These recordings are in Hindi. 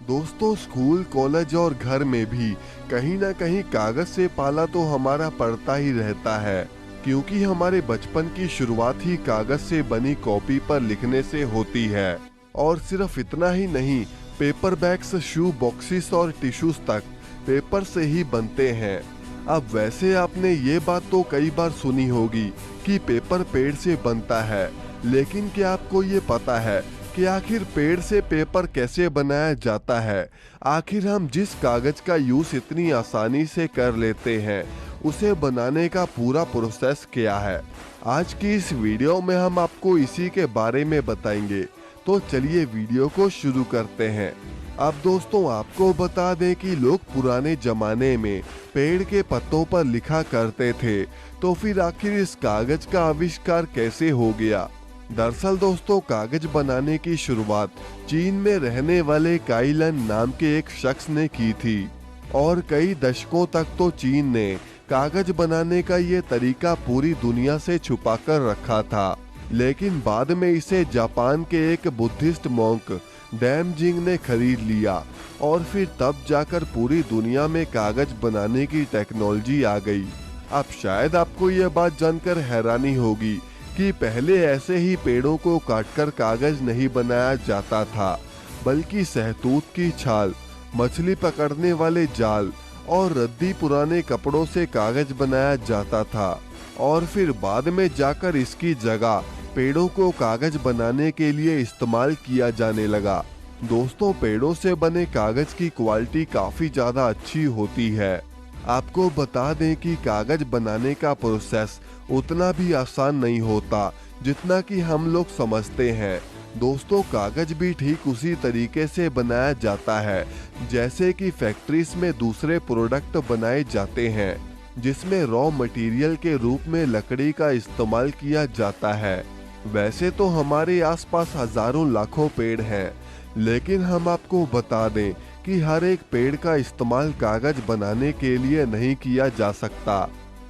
दोस्तों, स्कूल, कॉलेज और घर में भी कहीं ना कहीं कागज से पाला तो हमारा पड़ता ही रहता है, क्योंकि हमारे बचपन की शुरुआत ही कागज से बनी कॉपी पर लिखने से होती है। और सिर्फ इतना ही नहीं, पेपर बैग्स, शू बॉक्सेस और टिश्यूज तक पेपर से ही बनते हैं। अब वैसे आपने ये बात तो कई बार सुनी होगी कि पेपर पेड़ से बनता है, लेकिन क्या आपको ये पता है कि आखिर पेड़ से पेपर कैसे बनाया जाता है? आखिर हम जिस कागज का यूज इतनी आसानी से कर लेते हैं, उसे बनाने का पूरा प्रोसेस क्या है? आज की इस वीडियो में हम आपको इसी के बारे में बताएंगे। तो चलिए वीडियो को शुरू करते हैं। अब दोस्तों, आपको बता दें कि लोग पुराने जमाने में पेड़ के पत्तों पर लिखा करते थे, तो फिर आखिर इस कागज का आविष्कार कैसे हो गया? दरअसल दोस्तों, कागज बनाने की शुरुआत चीन में रहने वाले काई लन नाम के एक शख्स ने की थी, और कई दशकों तक तो चीन ने कागज बनाने का ये तरीका पूरी दुनिया से छुपाकर रखा था। लेकिन बाद में इसे जापान के एक बुद्धिस्ट मॉन्क डैम जिंग ने खरीद लिया, और फिर तब जाकर पूरी दुनिया में कागज बनाने की टेक्नोलॉजी आ गई। अब शायद आपको ये बात जानकर हैरानी होगी कि पहले ऐसे ही पेड़ों को काटकर कागज नहीं बनाया जाता था, बल्कि शहतूत की छाल, मछली पकड़ने वाले जाल और रद्दी पुराने कपड़ों से कागज बनाया जाता था। और फिर बाद में जाकर इसकी जगह पेड़ों को कागज बनाने के लिए इस्तेमाल किया जाने लगा। दोस्तों, पेड़ों से बने कागज की क्वालिटी काफी ज्यादा अच्छी होती है। आपको बता दें कि कागज बनाने का प्रोसेस उतना भी आसान नहीं होता जितना कि हम लोग समझते हैं। दोस्तों, कागज भी ठीक उसी तरीके से बनाया जाता है जैसे कि फैक्ट्रीज में दूसरे प्रोडक्ट बनाए जाते हैं, जिसमें रॉ मटेरियल के रूप में लकड़ी का इस्तेमाल किया जाता है। वैसे तो हमारे आसपास हजारों लाखों पेड़ हैं, लेकिन हम आपको बता दें कि हर एक पेड़ का इस्तेमाल कागज बनाने के लिए नहीं किया जा सकता,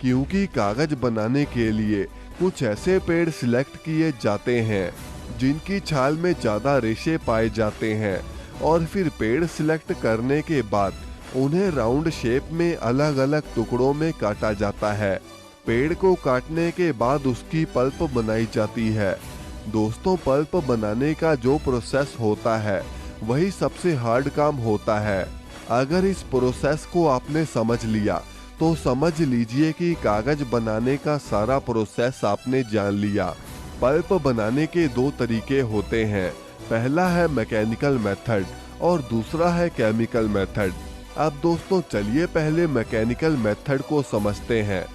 क्योंकि कागज बनाने के लिए कुछ ऐसे पेड़ सिलेक्ट किए जाते हैं जिनकी छाल में ज्यादा रेशे पाए जाते हैं, और फिर पेड़ सिलेक्ट करने के बाद उन्हें राउंड शेप में अलग अलग टुकड़ों में काटा जाता है। पेड़ को काटने के बाद उसकी पल्प बनाई जाती है। दोस्तों, पल्प बनाने का जो प्रोसेस होता है वही सबसे हार्ड काम होता है। अगर इस प्रोसेस को आपने समझ लिया तो समझ लीजिए कि कागज बनाने का सारा प्रोसेस आपने जान लिया। पल्प बनाने के दो तरीके होते हैं, पहला है मैकेनिकल मेथड और दूसरा है केमिकल मेथड। अब दोस्तों, चलिए पहले मैकेनिकल मेथड को समझते हैं।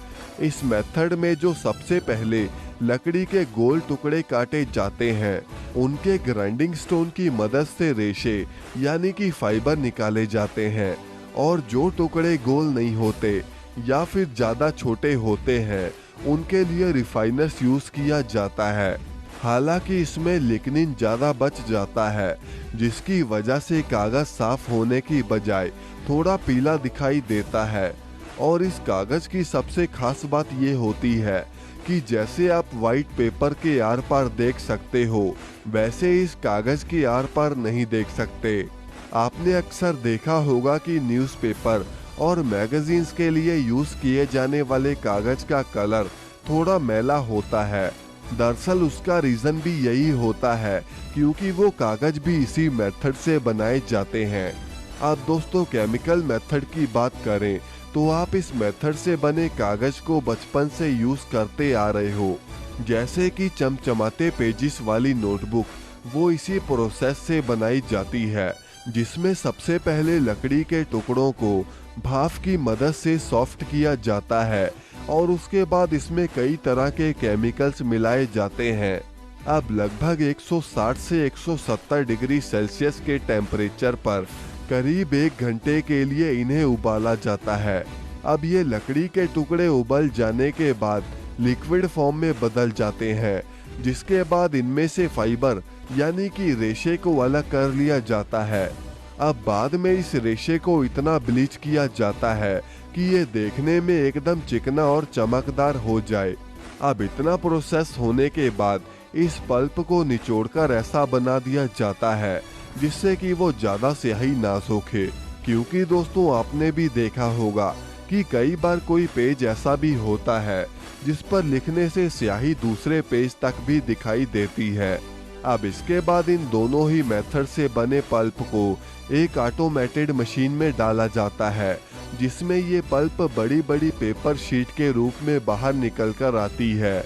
इस मेथड में जो सबसे पहले लकड़ी के गोल टुकड़े काटे जाते हैं, उनके ग्राइंडिंग स्टोन की मदद से रेशे यानी कि फाइबर निकाले जाते हैं, और जो टुकड़े गोल नहीं होते या फिर ज्यादा छोटे होते हैं, उनके लिए रिफाइनर्स यूज किया जाता है। हालांकि इसमें लिग्निन ज्यादा बच जाता है, जिसकी वजह से कागज साफ होने की बजाय थोड़ा पीला दिखाई देता है। और इस कागज की सबसे खास बात ये होती है कि जैसे आप व्हाइट पेपर के आर पार देख सकते हो, वैसे इस कागज के आर पार नहीं देख सकते। आपने अक्सर देखा होगा कि न्यूज़पेपर और मैगजीन्स के लिए यूज किए जाने वाले कागज का कलर थोड़ा मैला होता है। दरअसल उसका रीजन भी यही होता है, क्योंकि वो कागज भी इसी मेथड से बनाए जाते हैं। अब दोस्तों, केमिकल मेथड की बात करें तो आप इस मेथड से बने कागज को बचपन से यूज करते आ रहे हो, जैसे कि चमचमाते पेजिस वाली नोटबुक, वो इसी प्रोसेस से बनाई जाती है, जिसमें सबसे पहले लकड़ी के टुकड़ों को भाप की मदद से सॉफ्ट किया जाता है, और उसके बाद इसमें कई तरह के केमिकल्स मिलाए जाते हैं। अब लगभग 160 से 170 डिग्री सेल्सियस के टेम्परेचर पर करीब 1 घंटे के लिए इन्हें उबाला जाता है। अब ये लकड़ी के टुकड़े उबल जाने के बाद लिक्विड फॉर्म में बदल जाते हैं, जिसके बाद इनमें से फाइबर यानी कि रेशे को अलग कर लिया जाता है। अब बाद में इस रेशे को इतना ब्लीच किया जाता है कि ये देखने में एकदम चिकना और चमकदार हो जाए। अब इतना प्रोसेस होने के बाद इस पल्प को निचोड़कर ऐसा बना दिया जाता है जिससे कि वो ज़्यादा स्याही ना सोखे। क्योंकि दोस्तों आपने भी देखा होगा कि कई बार कोई पेज ऐसा भी होता है जिस पर लिखने से स्याही दूसरे पेज तक भी दिखाई देती है। अब इसके बाद इन दोनों ही मेथड से बने पल्प को एक ऑटोमेटेड मशीन में डाला जाता है, जिसमें ये पल्प बड़ी बड़ी पेपर शीट के रूप में बाहर निकल कर आती है।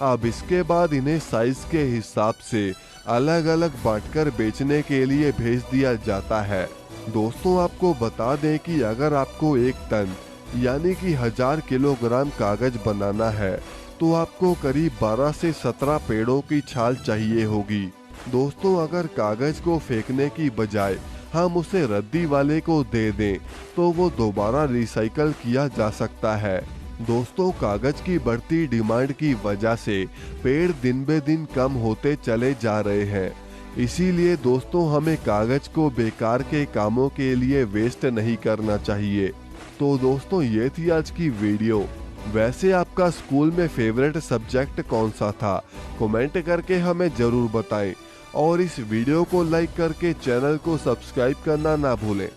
अब इसके बाद इन्हें साइज के हिसाब से अलग अलग बांटकर बेचने के लिए भेज दिया जाता है। दोस्तों आपको बता दें कि अगर आपको 1 टन यानी कि 1000 किलोग्राम कागज बनाना है तो आपको करीब 12 से 17 पेड़ों की छाल चाहिए होगी। दोस्तों अगर कागज को फेंकने की बजाय हम उसे रद्दी वाले को दे दें तो वो दोबारा रिसाइकल किया जा सकता है। दोस्तों कागज की बढ़ती डिमांड की वजह से पेड़ दिन बे दिन कम होते चले जा रहे हैं। इसीलिए दोस्तों हमें कागज को बेकार के कामों के लिए वेस्ट नहीं करना चाहिए। तो दोस्तों ये थी आज की वीडियो। वैसे आपका स्कूल में फेवरेट सब्जेक्ट कौन सा था? कमेंट करके हमें जरूर बताएं और इस वीडियो को लाइक करके चैनल को सब्सक्राइब करना ना भूलें।